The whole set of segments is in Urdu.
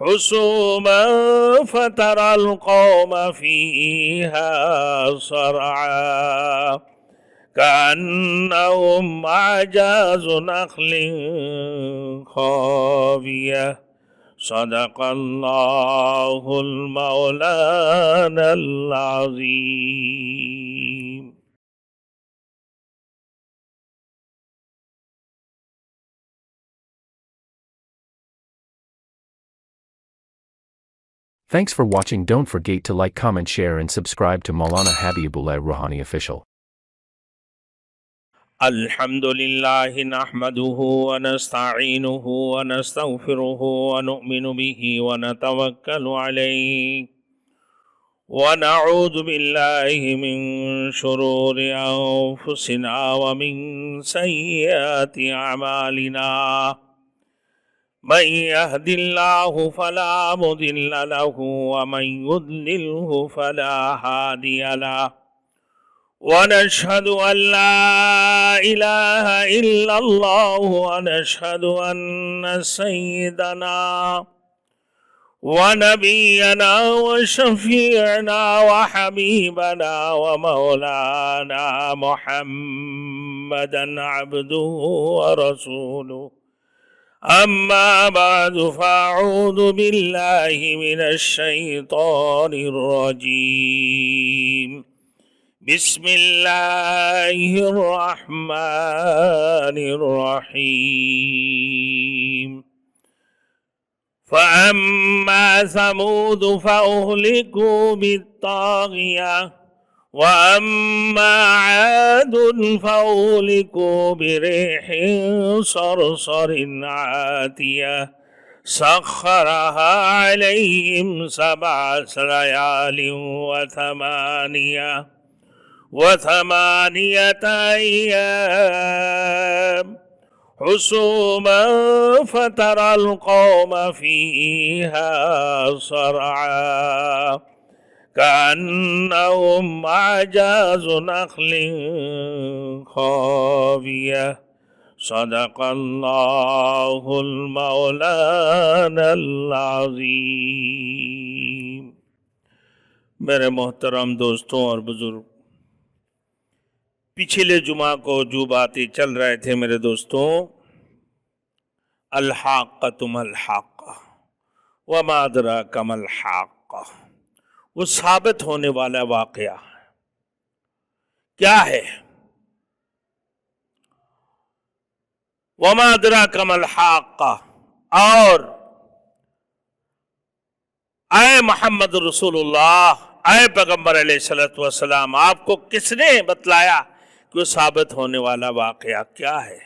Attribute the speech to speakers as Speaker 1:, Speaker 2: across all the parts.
Speaker 1: حسوما فترى القوم فيها صرعا كأنهم أعجاز نخل خاوية صدق الله المولانا العظيم.
Speaker 2: Thanks for watching. Don't forget to like, comment, share and subscribe to Maulana Habibullah Ruhani Official.
Speaker 1: الحمد لله نحمده ونستعينه ونستغفره ونؤمن به ونتوكل عليه ونعوذ بالله من شرور أنفسنا ومن سيئات أعمالنا من يهد الله فلا مضل له ومن يضلله فلا هادي له ونشهد أن لا إله إلا الله ونشهد أن سيدنا ونبينا وشفيعنا وحبيبنا ومولانا محمدا عبده ورسوله أما بعد فأعوذ بالله من الشيطان الرجيم بسم الله الرحمن الرحيم فأما ثمود فأهلكوا بالطاغية وأما عاد فأهلكوا بريح صرصر عاتية سخرها عليهم 7 ليال وثمانية أيام حسوما فترى القوم فيها صرعا كأنهم أعجاز نخل خاوية صدق الله المولانا العظيم. میرے محترم دوستوں اور بزرگ، پچھلے جمعہ کو جو باتیں چل رہے تھے میرے دوستوں، الحاقۃ ما الحاقۃ وما ادراک ما الحاقۃ، وہ ثابت ہونے والا واقعہ کیا ہے؟ وما ادراک ما الحاقۃ، اور اے محمد رسول اللہ، اے پیغمبر علیہ الصلوۃ والسلام، آپ کو کس نے بتلایا کہ وہ ثابت ہونے والا واقعہ کیا ہے؟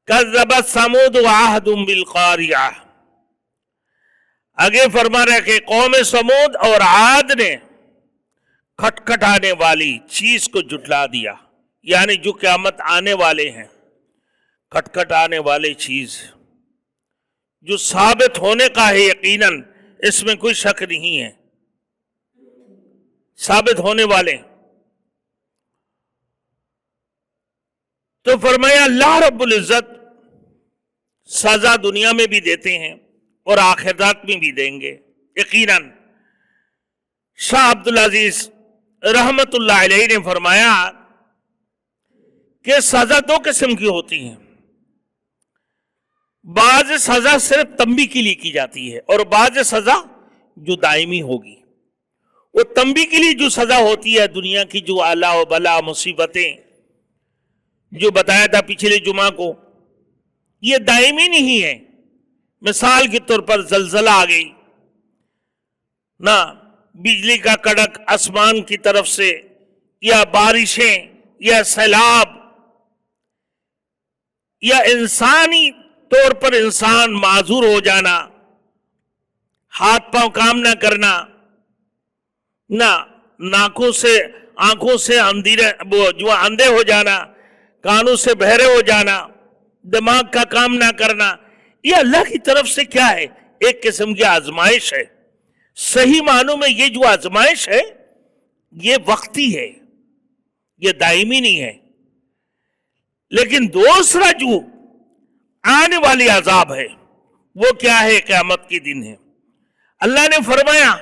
Speaker 1: کذبت ثمود وعاد بالقاریہ، آگے فرما رہے کہ قوم سمود اور عاد نے کھٹکھٹانے والی چیز کو جھٹلا دیا، یعنی جو قیامت آنے والے ہیں، کھٹکھٹانے والی چیز جو ثابت ہونے کا ہے، یقیناً اس میں کوئی شک نہیں ہے، ثابت ہونے والے. تو فرمایا اللہ رب العزت سزا دنیا میں بھی دیتے ہیں اور آخرت میں بھی دیں گے یقیناً. شاہ عبدالعزیز رحمت اللہ علیہ نے فرمایا کہ سزا 2 قسم کی ہوتی ہیں. بعض سزا صرف تنبیہ کے لیے کی جاتی ہے اور بعض سزا جو دائمی ہوگی. وہ تنبیہ کے لیے جو سزا ہوتی ہے دنیا کی، جو آلا و بلا مصیبتیں جو بتایا تھا پچھلے جمعہ کو، یہ دائمی نہیں ہے. مثال کے طور پر زلزلہ آ گئی نہ، بجلی کا کڑک آسمان کی طرف سے، یا بارشیں، یا سیلاب، یا انسانی طور پر انسان معذور ہو جانا، ہاتھ پاؤں کام نہ کرنا، نہ آنکھوں سے اندھے ہو جانا، کانوں سے بہرے ہو جانا، دماغ کا کام نہ کرنا، یہ اللہ کی طرف سے کیا ہے؟ ایک قسم کی آزمائش ہے. صحیح معنوں میں یہ جو آزمائش ہے یہ وقتی ہے، یہ دائمی نہیں ہے. لیکن دوسرا جو آنے والی عذاب ہے وہ کیا ہے؟ قیامت کے دن ہے۔ اللہ نے فرمایا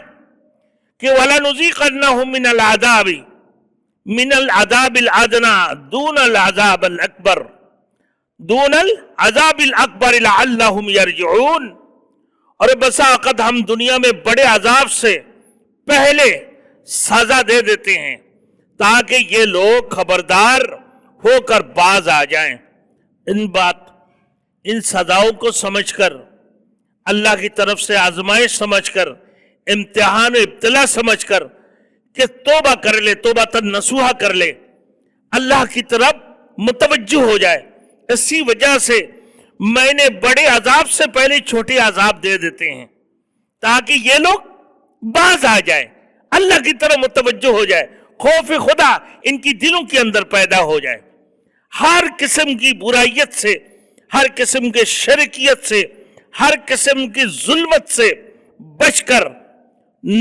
Speaker 1: کہ وَلَنُذِيقَنَّهُم مِّنَ الْعَذَابِ الْأَدْنَىٰ دُونَ الْعَذَابِ الْأَكْبَرِ لَعَلَّهُمْ يَرْجِعُونَ۔ اور بسا اوقات ہم دنیا میں بڑے عذاب سے پہلے سزا دے دیتے ہیں تاکہ یہ لوگ خبردار ہو کر باز آ جائیں۔ ان سزاؤں کو سمجھ کر، اللہ کی طرف سے آزمائش سمجھ کر، امتحان و ابتلا سمجھ کر کہ توبہ کر لے، توبہ نصوحہ کر لے، اللہ کی طرف متوجہ ہو جائے۔ اسی وجہ سے میں نے بڑے عذاب سے پہلے چھوٹے عذاب دے دیتے ہیں تاکہ یہ لوگ باز آ جائے، اللہ کی طرف متوجہ ہو جائے، خوف خدا ان کی دلوں کے اندر پیدا ہو جائے، ہر قسم کی برائیت سے، ہر قسم کے شرکیت سے، ہر قسم کی ظلمت سے بچ کر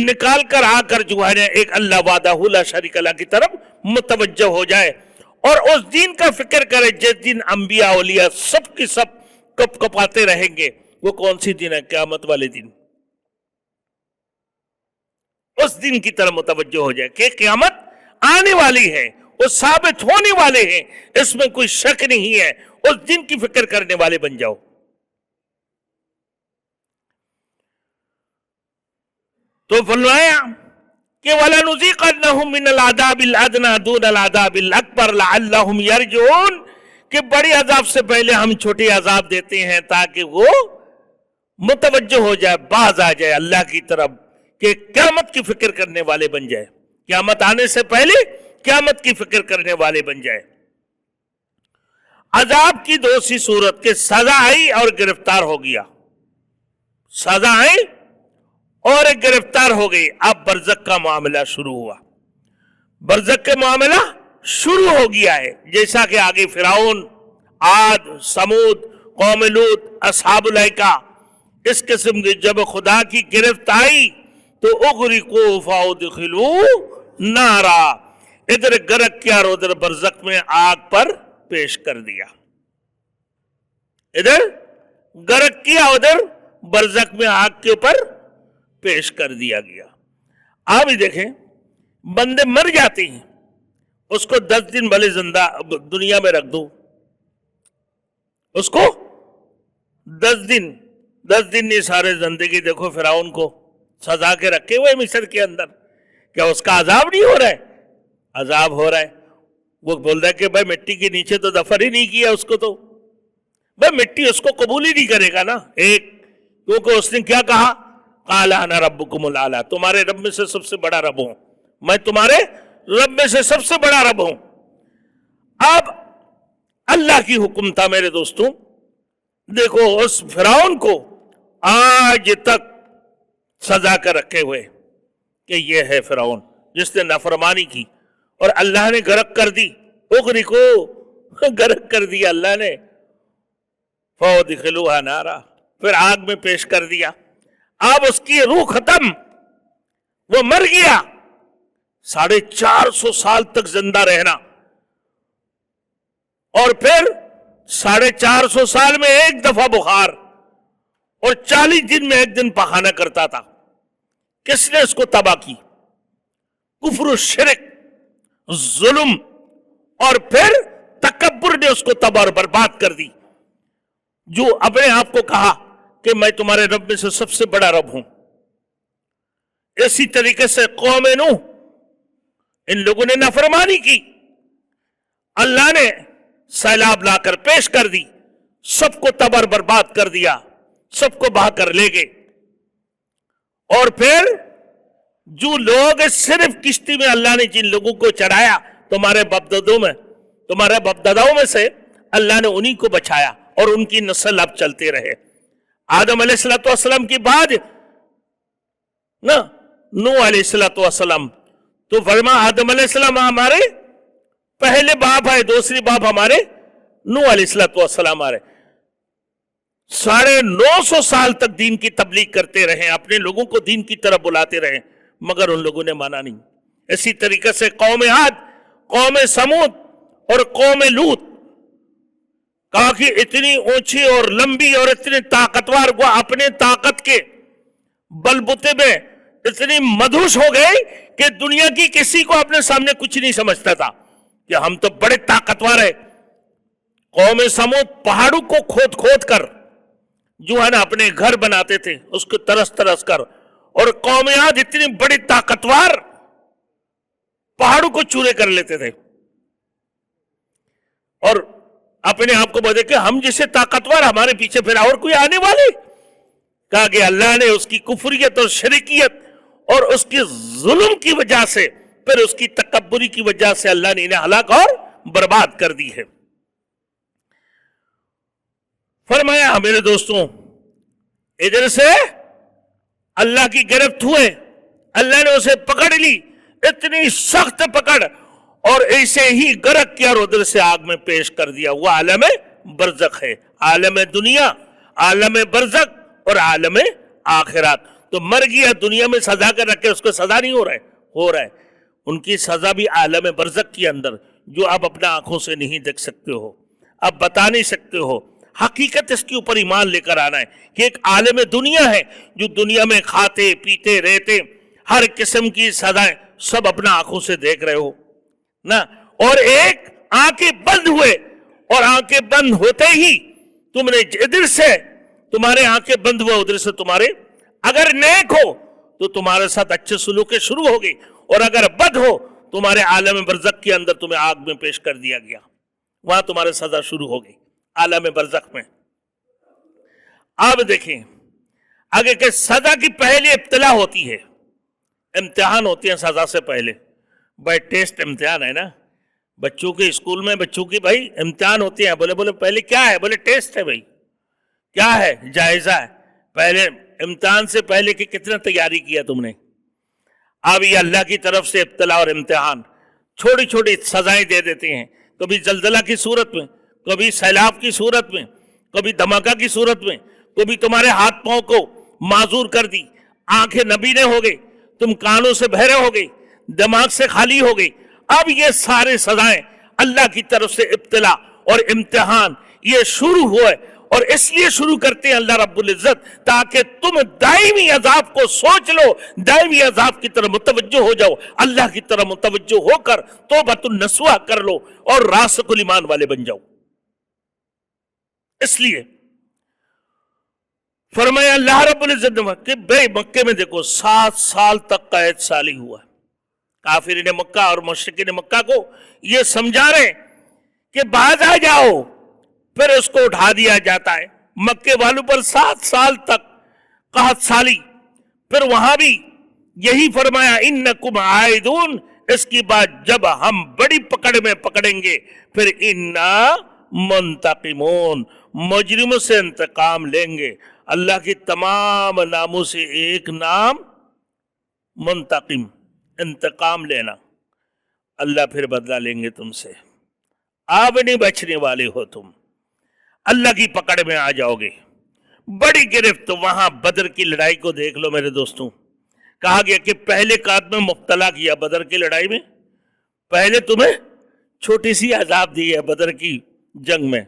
Speaker 1: نکال کر آ کر جو ہے ایک اللہ وحدہ لا شریک اللہ کی طرف متوجہ ہو جائے، اور اس دن کا فکر کرے جس دن انبیاء اولیاء سب کی سب کپ کپاتے رہیں گے۔ وہ کون سی دن ہے؟ قیامت والے دن۔ اس دن کی طرف متوجہ ہو جائے کہ قیامت آنے والی ہے، وہ ثابت ہونے والے ہیں، اس میں کوئی شک نہیں ہے۔ اس دن کی فکر کرنے والے بن جاؤ۔ تو فرمایا کہ وَلَنُذِيقَنَّهُم مِّنَ الْعَذَابِ الْأَدْنَىٰ دُونَ الْعَذَابِ الْأَكْبَرِ لَعَلَّهُمْ يَرْجِعُونَ، کہ بڑے عذاب سے پہلے ہم چھوٹے عذاب دیتے ہیں تاکہ وہ متوجہ ہو جائے، باز آ جائے اللہ کی طرف، کہ قیامت کی فکر کرنے والے بن جائے، قیامت آنے سے پہلے قیامت کی فکر کرنے والے بن جائے۔ عذاب کی دو سی صورت کہ سزا آئی اور گرفتار ہو گیا، سزا آئی اور ایک گرفتار ہو گئی۔ اب برزخ کا معاملہ شروع ہوا، برزخ کے معاملہ شروع ہو گیا ہے، جیسا کہ آگے فرعون، عاد، سمود، قوم لوط، اصحاب الایکہ، اس قسم کی جب خدا کی گرفت آئی تو اغرقوا فادخلوا نارا، ادھر غرق کیا اور ادھر برزخ میں آگ پر پیش کر دیا، ادھر غرق کیا ادھر برزخ میں آگ کے اوپر پیش کر دیا گیا۔ آپ ہی دیکھیں، بندے مر جاتے ہیں، اس کو 10 دن بھلے زندہ دنیا میں رکھ دو، اس کو 10 دن نہیں، سارے زندگی دیکھو فرعون کو سزا کے رکھے ہوئے مصر کے اندر، کیا اس کا عذاب نہیں ہو رہا ہے؟ عذاب ہو رہا ہے۔ وہ بول رہا ہے کہ بھائی مٹی کے نیچے تو دفن ہی نہیں کیا اس کو، تو بھائی مٹی اس کو قبول ہی نہیں کرے گا نا، کیونکہ اس نے کیا کہا؟ قال انا ربکم الاعلی، تمہارے رب میں سے سب سے بڑا رب ہوں، میں تمہارے رب میں سے سب سے بڑا رب ہوں۔ اب اللہ کی حکم تھا میرے دوستوں، دیکھو اس فرعون کو آج تک سزا کر رکھے ہوئے کہ یہ ہے فرعون جس نے نافرمانی کی اور اللہ نے غرق کر دی، اغرقو، غرق کر دیا اللہ نے، فادخلوها نارا، پھر آگ میں پیش کر دیا۔ اب اس کی روح ختم، وہ مر گیا، 450 سال تک زندہ رہنا، اور پھر 450 سال میں ایک دفعہ بخار، اور 40 دن میں ایک دن پخانہ کرتا تھا۔ کس نے اس کو تباہ کی؟ کفر و شرک، ظلم، اور پھر تکبر نے اس کو تباہ اور برباد کر دی، جو اپنے آپ کو کہا کہ میں تمہارے رب میں سے سب سے بڑا رب ہوں۔ اسی طریقے سے قوم نوح، ان لوگوں نے نافرمانی کی، اللہ نے سیلاب لا کر پیش کر دی، سب کو تباہ برباد کر دیا، سب کو بہا کر لے گئے۔ اور پھر جو لوگ صرف کشتی میں اللہ نے جن لوگوں کو چڑھایا، تمہارے باپ داداؤں میں سے اللہ نے انہی کو بچایا، اور ان کی نسل اب چلتے رہے۔ آدم علیہ السلام کی بعد نوح علیہ السلام، تو فرما آدم علیہ السلام ہمارے پہلے باپ ہے، دوسری باپ ہمارے نوح علیہ السلام آ رہے۔ 950 سال تک دین کی تبلیغ کرتے رہے، اپنے لوگوں کو دین کی طرف بلاتے رہے، مگر ان لوگوں نے مانا نہیں۔ اسی طریقے سے قوم عاد، قوم سمود اور قوم لوط، کہا کہ اتنی اونچی اور لمبی اور اتنی طاقتور، وہ اپنے طاقت کے بلبوتے میں اتنی مدہوش ہو گئے کہ دنیا کی کسی کو اپنے سامنے کچھ نہیں سمجھتا تھا کہ ہم تو بڑے طاقتور ہیں۔ قوم سمود پہاڑوں کو کھود کھود کر جو ہے نا اپنے گھر بناتے تھے، اس کو ترس ترس کر، اور قوم عاد اتنی بڑی طاقتور پہاڑوں کو چورے کر لیتے تھے، اور اپنے آپ کو بولے کہ ہم جیسے طاقتور ہمارے پیچھے پھر اور کوئی آنے والے؟ کہا کہ اللہ نے اس کی کفریت اور شرکیت اور اس کی ظلم کی وجہ سے، پھر اس کی تکبری کی وجہ سے اللہ نے انہیں ہلاک اور برباد کر دی ہے۔ فرمایا میرے دوستوں، ادھر سے اللہ کی گرفت ہوئے، اللہ نے اسے پکڑ لی، اتنی سخت پکڑ، اور ایسے ہی غرق کیا اور ادھر سے آگ میں پیش کر دیا۔ وہ عالم برزخ ہے، عالم دنیا، عالم برزخ اور عالم آخرات۔ تو مر گیا، دنیا میں سزا کر رکھے، اس کو سزا نہیں ہو رہا ہے، ان کی سزا بھی عالم برزخ کے اندر، جو آپ اپنا آنکھوں سے نہیں دیکھ سکتے ہو، آپ بتا نہیں سکتے ہو۔ حقیقت اس کے اوپر ایمان لے کر آنا ہے کہ ایک عالم دنیا ہے جو دنیا میں کھاتے پیتے رہتے، ہر قسم کی سزائیں سب اپنا آنکھوں سے دیکھ رہے ہو نا، اور ایک آنکھیں بند ہوئے، اور آنکھیں بند ہوتے ہی تم نے ادھر سے تمہارے آنکھیں بند ہوئے، ادھر سے تمہارے اگر نیک ہو تو تمہارے ساتھ اچھے سلوک شروع ہو گئی، اور اگر بد ہو تمہارے عالم برزخ کے اندر تمہیں آگ میں پیش کر دیا گیا، وہاں تمہارے سزا شروع ہو گئی عالم برزخ میں۔ اب دیکھیں آگے کہ سزا کی پہلی ابتلا ہوتی ہے، امتحان ہوتے ہیں سزا سے پہلے، بھائی ٹیسٹ امتحان ہے نا، بچوں کے اسکول میں بچوں کی بھائی امتحان ہوتے ہیں، بولے پہلے کیا ہے؟ بولے ٹیسٹ ہے۔ بھائی کیا ہے؟ جائزہ ہے۔ پہلے امتحان سے پہلے کہ کتنا تیاری کیا تم نے؟ اب یہ اللہ کی طرف سے ابتلا اور امتحان، چھوٹی چھوٹی سزائیں دے دیتے ہیں، کبھی زلزلہ کی صورت میں، کبھی سیلاب کی صورت میں، کبھی دھماکہ کی صورت میں، کبھی تمہارے ہاتھ پاؤں کو معذور کر دی، آنکھیں نبینے ہو گئی، تم کانوں سے بہرے ہو گئی، دماغ سے خالی ہو گئی۔ اب یہ سارے سزائیں اللہ کی طرف سے ابتلا اور امتحان یہ شروع ہوئے، اور اس لیے شروع کرتے ہیں اللہ رب العزت تاکہ تم دائمی عذاب کو سوچ لو، دائمی عذاب کی طرف متوجہ ہو جاؤ، اللہ کی طرف متوجہ ہو کر توبۃ النصوح کر لو اور راسخ الایمان والے بن جاؤ۔ اس لیے فرمایا اللہ رب العزت نے کہ بھائی مکے میں دیکھو 7 سال تک قید سالی ہوا، کافرین مکہ اور مشرکین مکہ کو یہ سمجھا رہے کہ باز آ جاؤ، پھر اس کو اٹھا دیا جاتا ہے۔ مکے والوں پر 7 سال تک قحط سالی، پھر وہاں بھی یہی فرمایا انکم عائدون، اس کی بعد جب ہم بڑی پکڑ میں پکڑیں گے پھر انا منتقمون، مجرموں سے انتقام لیں گے۔ اللہ کی تمام ناموں سے ایک نام منتقم، انتقام لینا۔ اللہ پھر بدلہ لیں گے تم سے، آپ نہیں بچنے والے ہو، تم اللہ کی پکڑ میں آ جاؤ گے۔ بڑی گرفت وہاں بدر کی لڑائی کو دیکھ لو میرے دوستوں، کہا گیا کہ پہلے قات میں مبتلا کیا بدر کی لڑائی میں، پہلے تمہیں چھوٹی سی عذاب دی ہے بدر کی جنگ میں،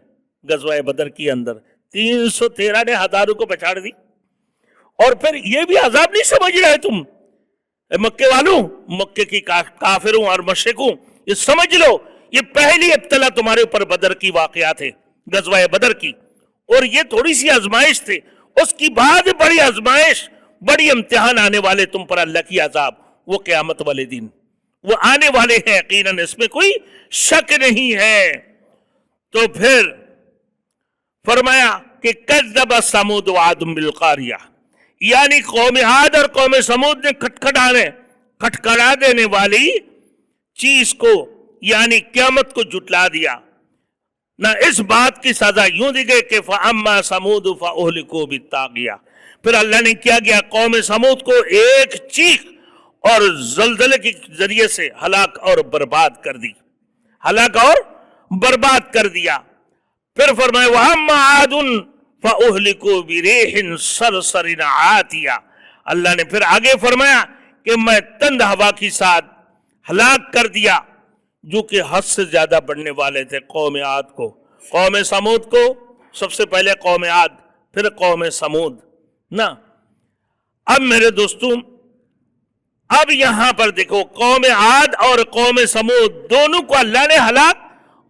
Speaker 1: غزوہ بدر کی اندر 313 نے ہزاروں کو پچاڑ دی، اور پھر یہ بھی عذاب نہیں سمجھ رہے تم مکے والوں، مکے کی کافروں اور مشرکوں، یہ سمجھ لو یہ پہلی ابتلا تمہارے اوپر بدر کی واقعات ہے، غزوہ بدر کی، اور یہ تھوڑی سی آزمائش تھے، اس کی بعد بڑی آزمائش، بڑی امتحان آنے والے تم پر اللہ کی عذاب، وہ قیامت والے دن وہ آنے والے ہیں یقیناً، اس میں کوئی شک نہیں ہے۔ تو پھر فرمایا کہ کذب ثمود وعاد بالقاریہ، یعنی قوم عاد اور قوم ثمود نے کھٹکھڑا دینے والی چیز کو یعنی قیامت کو جھٹلا دیا نہ، اس بات کی سزا یوں دی گئی کہ فَأَمَّا ثَمُودُ فَأُهْلِكُوا بِالطَّاغِيَةِ، پھر اللہ نے کیا گیا قوم ثمود کو ایک چیخ اور زلزلے کے ذریعے سے ہلاک اور برباد کر دی، ہلاک اور برباد کر دیا۔ پھر فرمائے وَأَمَّا عَادٌ فَأُهْلِكُوا بِرِيحٍ صَرْصَرٍ عَاتِيَةٍ، اللہ نے پھر آگے فرمایا کہ میں تند ہوا کے ساتھ ہلاک کر دیا جو کہ حد سے زیادہ بڑھنے والے تھے قوم عاد کو۔ قوم سمود کو سب سے پہلے قوم عاد، پھر قوم سمود نا۔ اب میرے دوستوں، اب یہاں پر دیکھو قوم عاد اور قوم سمود دونوں کو اللہ نے ہلاک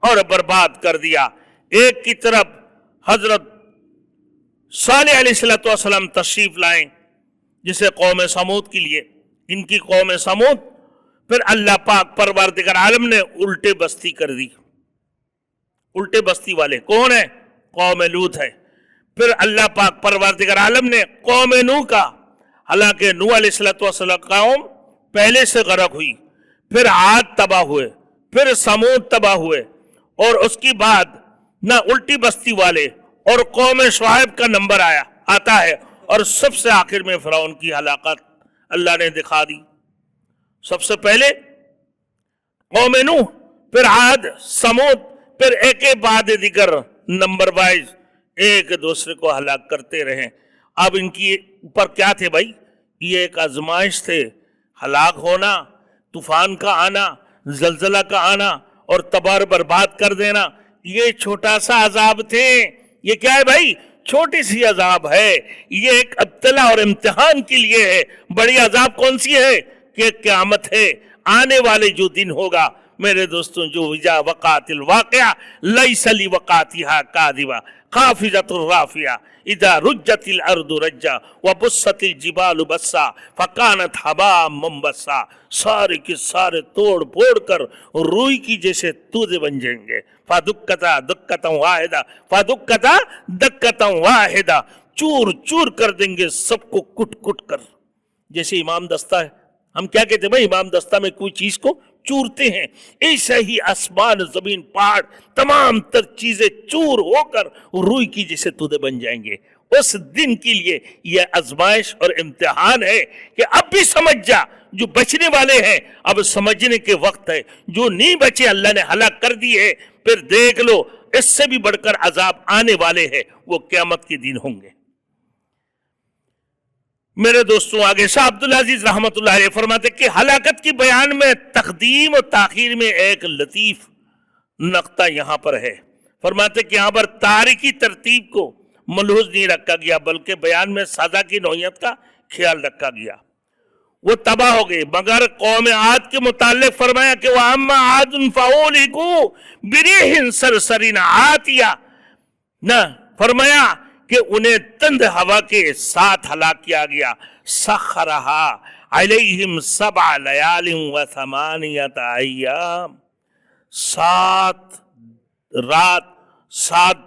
Speaker 1: اور برباد کر دیا۔ ایک کی طرف حضرت صالح علیہ السلام تشریف لائیں جسے قوم سمود کے لیے، ان کی قوم سمود، پھر اللہ پاک پروردگار عالم نے الٹے بستی کر دی۔ الٹے بستی والے کون ہیں؟ قوم لوط ہے۔ پھر اللہ پاک پروردگار عالم نے قوم نوح کا، حالانکہ نوح علیہ السلام قوم پہلے سے غرق ہوئی، پھر عاد تباہ ہوئے، پھر سمود تباہ ہوئے، اور اس کی بعد نہ الٹی بستی والے اور قوم شعیب کا نمبر آتا ہے، اور سب سے آخر میں فرعون کی ہلاکت اللہ نے دکھا دی۔ سب سے پہلے قوم نوح، پھر عاد، سمود، پھر ایک کے بعد دیگر نمبر وائز ایک دوسرے کو ہلاک کرتے رہے۔ اب ان کی اوپر کیا تھے بھائی؟ یہ ایک آزمائش تھے، ہلاک ہونا، طوفان کا آنا، زلزلہ کا آنا اور تباہ برباد کر دینا، یہ چھوٹا سا عذاب تھے۔ یہ کیا ہے بھائی؟ چھوٹی سی عذاب ہے، یہ ایک ابتلا اور امتحان کے لیے ہے۔ بڑی عذاب کون سی ہے؟ کہ قیامت ہے، آنے والے جو دن ہوگا میرے دوستوں، جو اذا وقعت الواقعہ لیس لوقعتها کاذبہ خافضۃ رافعہ اذا رجت الارض رجا وبست الجبال بسا فکانت ہباء منبثا، سارے کے سارے توڑ پھوڑ کر روئی کی جیسے تودے بن جائیں گے۔ فدکتا دکتا واحدہ، فدکتا دکتا واحدہ، چور چور کر دیں گے سب کو کٹ کٹ کر۔ جیسے امام دستہ ہے، ہم کیا کہتے ہیں بھائی؟ امام دستہ میں کوئی چیز کو چورتے ہیں، ایسا ہی آسمان زمین پہاڑ تمام تر چیزیں چور ہو کر روئی کی جیسے تودے بن جائیں گے۔ اس دن کے لیے یہ آزمائش اور امتحان ہے کہ اب بھی سمجھ جا، جو بچنے والے ہیں اب سمجھنے کے وقت ہے، جو نہیں بچے اللہ نے ہلاک کر دی ہے۔ پھر دیکھ لو اس سے بھی بڑھ کر عذاب آنے والے ہیں، وہ قیامت کے دن ہوں گے۔ میرے دوستوں، آگے شاہ عبدالعزیز رحمت اللہ علیہ فرماتے کہ ہلاکت کی بیان میں تقدیم و تاخیر میں ایک لطیف نقطہ یہاں پر ہے۔ فرماتے کہ یہاں پر تاریخی ترتیب کو ملحوظ نہیں رکھا گیا، بلکہ بیان میں سزا کی نوعیت کا خیال رکھا گیا۔ وہ تباہ ہو گئے، مگر قوم عاد کے متعلق فرمایا کہ وَأَمَّا عَادٌ فَأُهْلِكُوا بِرِيحٍ صَرْصَرٍ عَاتِيَةٍ، نہ فرمایا کہ انہیں تند ہوا کے ساتھ ہلاک کیا گیا۔ سخرها علیہم 7 لیال و8 ایام، 7 رات 7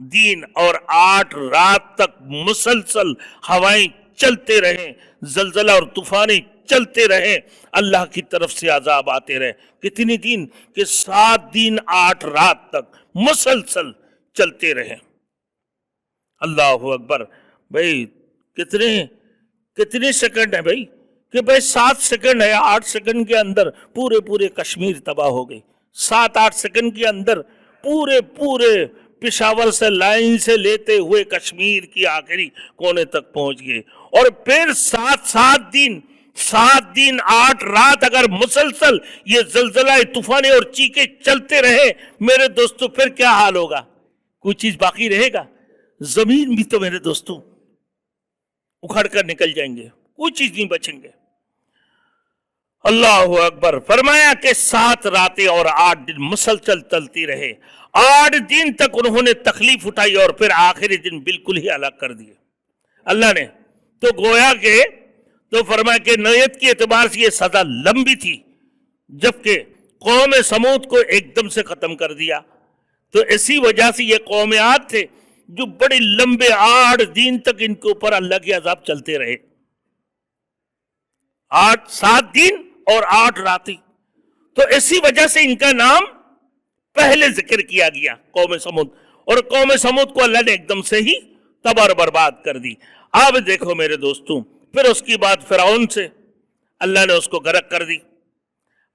Speaker 1: دن اور 8 رات تک مسلسل ہوائیں چلتے رہیں، زلزلہ اور طوفانیں چلتے رہیں، اللہ کی طرف سے عذاب آتے رہے۔ کتنی دن؟ کہ 7 دن 8 رات تک مسلسل چلتے رہیں۔ اللہ اکبر۔ بھائی کتنے سیکنڈ ہیں بھائی؟ کہ بھائی 7 سیکنڈ ہے، 8 سیکنڈ کے اندر پورے کشمیر تباہ ہو گئی۔ 7-8 سیکنڈ کے اندر پورے پشاور سے لائن سے لیتے ہوئے کشمیر کی آخری کونے تک پہنچ گئے۔ اور پھر 7 دن 8 رات اگر مسلسل یہ زلزلہ طوفانیں اور چیخیں چلتے رہے میرے دوستو، پھر کیا حال ہوگا؟ کوئی چیز باقی رہے گا؟ زمین بھی تو میرے دوستو اکھڑ کر نکل جائیں گے، کوئی چیز نہیں بچیں گے۔ اللہ اکبر۔ فرمایا کہ 7 راتیں اور 8 دن مسلسل چلتی رہے، 8 دن تک انہوں نے تکلیف اٹھائی اور پھر آخری دن بالکل ہی ہلاک کر دیے اللہ نے۔ تو گویا کہ تو فرمایا کہ نوعیت کے اعتبار سے یہ سزا لمبی تھی، جبکہ قوم سمود کو ایک دم سے ختم کر دیا۔ تو اسی وجہ سے یہ قوم عاد تھے جو بڑے لمبے 8 دن تک ان کے اوپر اللہ کے عذاب چلتے رہے، 7 دن اور 8 راتیں۔ تو اسی وجہ سے ان کا نام پہلے ذکر کیا گیا، قوم سمود۔ اور قوم سمود کو اللہ نے ایک دم سے ہی تباہ برباد کر دی۔ اب دیکھو میرے دوستوں، پھر اس کی بعد فرعون سے اللہ نے اس کو غرق کر دی،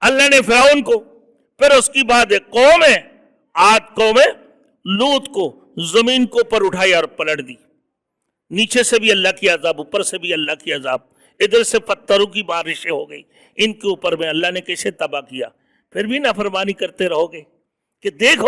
Speaker 1: اللہ نے فرعون کو، پھر اس کی بعد ایک قوم ہے عاد، قوم لوط کو زمین کو پر اٹھائی اور پلٹ دی۔ نیچے سے بھی اللہ کی عذاب، اوپر سے بھی اللہ کی عذاب، ادھر سے پتھروں کی بارشیں ہو گئی ان کے اوپر میں، اللہ نے کیسے تباہ کیا۔ پھر بھی نافرمانی کرتے رہو گے کہ دیکھو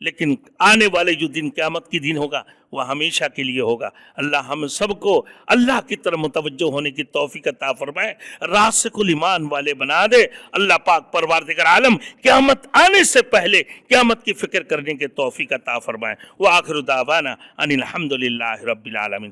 Speaker 1: لیکن آنے والے جو دن قیامت کی دن ہوگا وہ ہمیشہ کے لیے ہوگا۔ اللہ ہم سب کو اللہ کی طرف متوجہ ہونے کی توفیق عطا فرمائے، راسخ الایمان والے بنا دے۔ اللہ پاک پروردگار عالم قیامت آنے سے پہلے قیامت کی فکر کرنے کی توفیق عطا فرمائے۔ وآخر دعوانا ان الحمد للہ رب العالمین۔